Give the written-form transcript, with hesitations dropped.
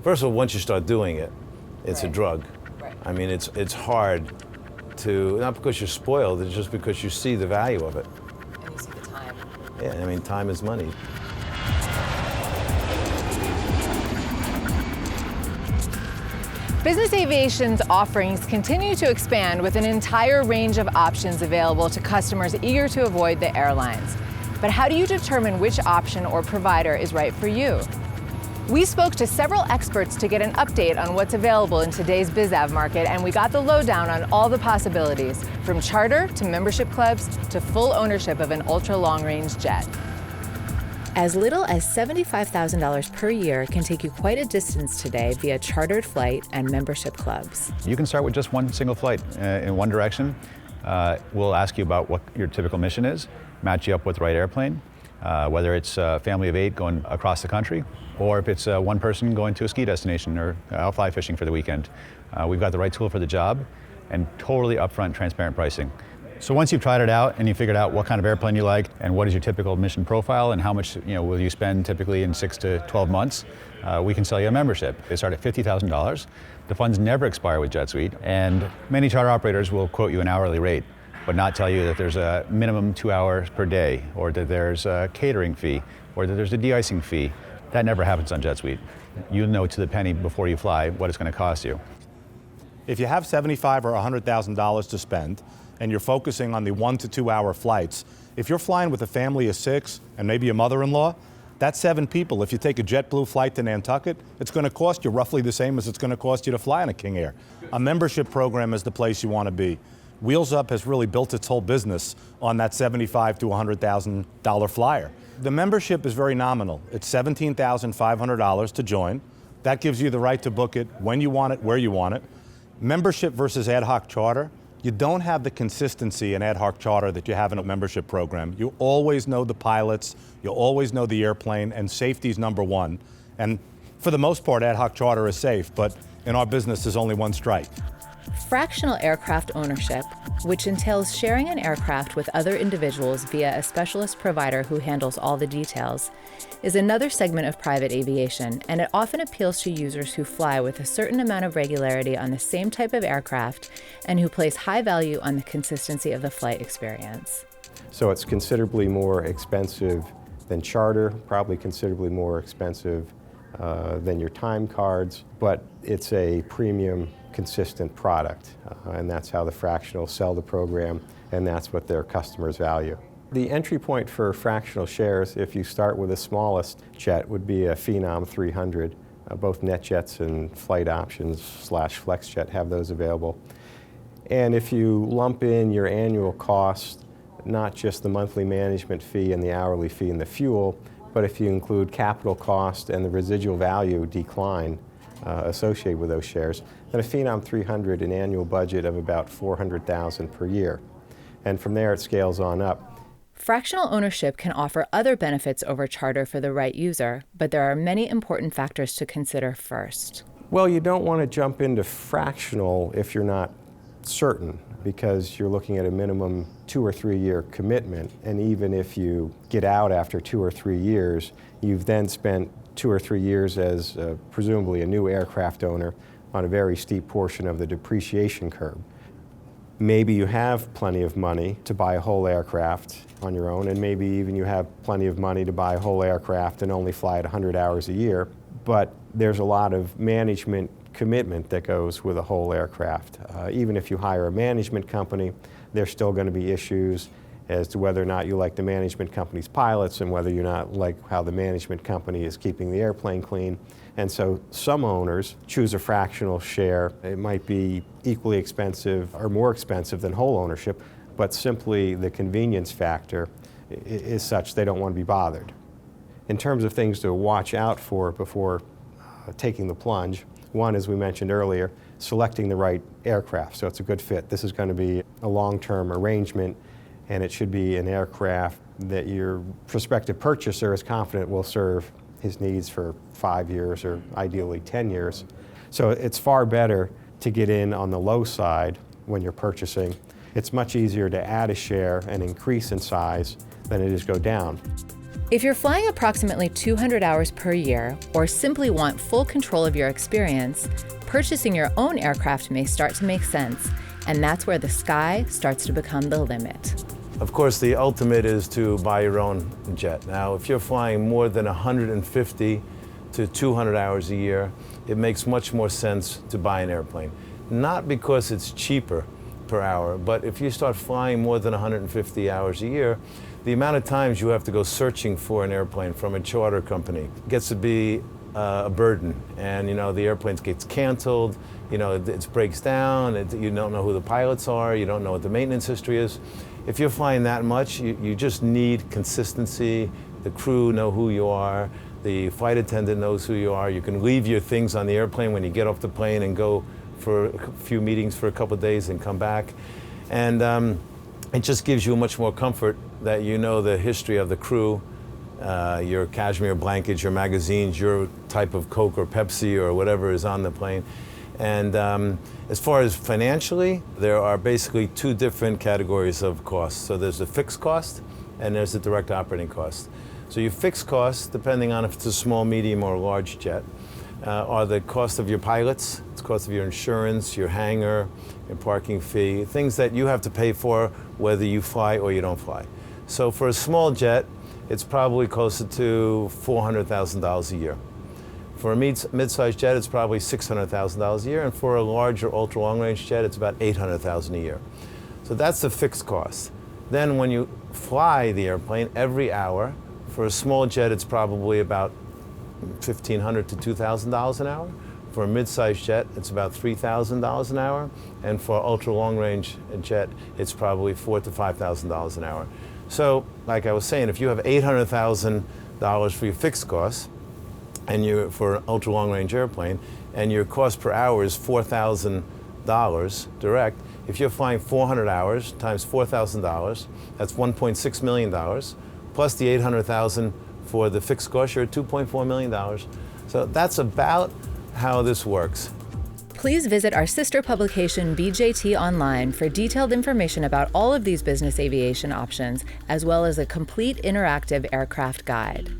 First of all, once you start doing it, it's a drug. Right. I mean, it's hard to, not because you're spoiled, it's just because you see the value of it. And you see the time. Yeah, I mean, time is money. Business aviation's offerings continue to expand with an entire range of options available to customers eager to avoid the airlines. But how do you determine which option or provider is right for you? We spoke to several experts to get an update on what's available in today's BizAv market, and we got the lowdown on all the possibilities, from charter to membership clubs to full ownership of an ultra-long-range jet. As little as $75,000 per year can take you quite a distance today via chartered flight and membership clubs. You can start with just one single flight in one direction. We'll ask you about what your typical mission is, match you up with the right airplane, whether it's a family of 8 going across the country, or if it's one person going to a ski destination or fly fishing for the weekend. We've got the right tool for the job and totally upfront, transparent pricing. So once you've tried it out and you figured out what kind of airplane you like and what is your typical mission profile and how much will you spend typically in 6 to 12 months, we can sell you a membership. They start at $50,000. The funds never expire with JetSuite, and many charter operators will quote you an hourly rate, but not tell you that there's a minimum 2 hours per day, or that there's a catering fee, or that there's a de-icing fee. That never happens on JetSuite. You know to the penny before you fly what it's going to cost you. If you have $75,000 or $100,000 to spend, and you're focusing on the 1 to 2 hour flights, if you're flying with a family of 6 and maybe a mother-in-law, that's 7 people. If you take a JetBlue flight to Nantucket, it's going to cost you roughly the same as it's going to cost you to fly on a King Air. A membership program is the place you want to be. Wheels Up has really built its whole business on that $75,000 to $100,000 flyer. The membership is very nominal. It's $17,500 to join. That gives you the right to book it when you want it, where you want it. Membership versus ad hoc charter. You don't have the consistency in ad hoc charter that you have in a membership program. You always know the pilots, you always know the airplane, and safety's number one. And for the most part, ad hoc charter is safe, but in our business, there's only one strike. Fractional aircraft ownership, which entails sharing an aircraft with other individuals via a specialist provider who handles all the details, is another segment of private aviation, and it often appeals to users who fly with a certain amount of regularity on the same type of aircraft and who place high value on the consistency of the flight experience. So it's considerably more expensive than charter, probably considerably more expensive than your time cards, but it's a premium, consistent product, and that's how the fractionals sell the program, and that's what their customers value. The entry point for fractional shares, if you start with the smallest jet, would be a Phenom 300. Both NetJets and Flight Options / FlexJet have those available. And if you lump in your annual cost, not just the monthly management fee and the hourly fee and the fuel, but if you include capital cost and the residual value decline associated with those shares, then a Phenom 300 an annual budget of about $400,000 per year. And from there it scales on up. Fractional ownership can offer other benefits over charter for the right user, but there are many important factors to consider first. Well, you don't want to jump into fractional if you're not certain, because you're looking at a minimum 2 or 3 year commitment, and even if you get out after 2 or 3 years, you've then spent 2 or 3 years as presumably a new aircraft owner on a very steep portion of the depreciation curve. Maybe you have plenty of money to buy a whole aircraft on your own, and maybe even you have plenty of money to buy a whole aircraft and only fly it 100 hours a year, but there's a lot of management commitment that goes with a whole aircraft. Even if you hire a management company, there's still going to be issues as to whether or not you like the management company's pilots and whether you not like how the management company is keeping the airplane clean. And so some owners choose a fractional share. It might be equally expensive or more expensive than whole ownership, but simply the convenience factor is such they don't want to be bothered. In terms of things to watch out for before taking the plunge, one, as we mentioned earlier, selecting the right aircraft, so it's a good fit. This is going to be a long-term arrangement, and it should be an aircraft that your prospective purchaser is confident will serve his needs for 5 years or ideally 10 years. So it's far better to get in on the low side when you're purchasing. It's much easier to add a share and increase in size than it is go down. If you're flying approximately 200 hours per year or simply want full control of your experience, purchasing your own aircraft may start to make sense, and that's where the sky starts to become the limit. Of course, the ultimate is to buy your own jet. Now, if you're flying more than 150 to 200 hours a year, it makes much more sense to buy an airplane. Not because it's cheaper per hour, but if you start flying more than 150 hours a year, the amount of times you have to go searching for an airplane from a charter company gets to be a burden. And the airplane gets canceled, it breaks down, you don't know who the pilots are, you don't know what the maintenance history is. If you're flying that much, you just need consistency. The crew know who you are, the flight attendant knows who you are. You can leave your things on the airplane when you get off the plane and go for a few meetings for a couple of days and come back. And it just gives you much more comfort that you know the history of the crew, your cashmere blankets, your magazines, your type of Coke or Pepsi or whatever is on the plane. And as far as financially, there are basically two different categories of costs. So there's the fixed cost and there's the direct operating cost. So your fixed costs, depending on if it's a small, medium, or large jet, are the cost of your pilots, it's the cost of your insurance, your hangar, your parking fee, things that you have to pay for whether you fly or you don't fly. So for a small jet, it's probably closer to $400,000 a year. For a mid-sized jet, it's probably $600,000 a year, and for a larger ultra-long-range jet, it's about $800,000 a year. So that's the fixed cost. Then when you fly the airplane every hour, for a small jet, it's probably about $1,500 to $2,000 an hour. For a mid-sized jet, it's about $3,000 an hour, and for ultra-long-range jet, it's probably $4,000 to $5,000 an hour. So, like I was saying, if you have $800,000 for your fixed costs, and for an ultra-long-range airplane, and your cost per hour is $4,000 direct, if you're flying 400 hours times $4,000, that's $1.6 million, plus the $800,000 for the fixed cost, you're at $2.4 million. So that's about how this works. Please visit our sister publication, BJT Online, for detailed information about all of these business aviation options, as well as a complete interactive aircraft guide.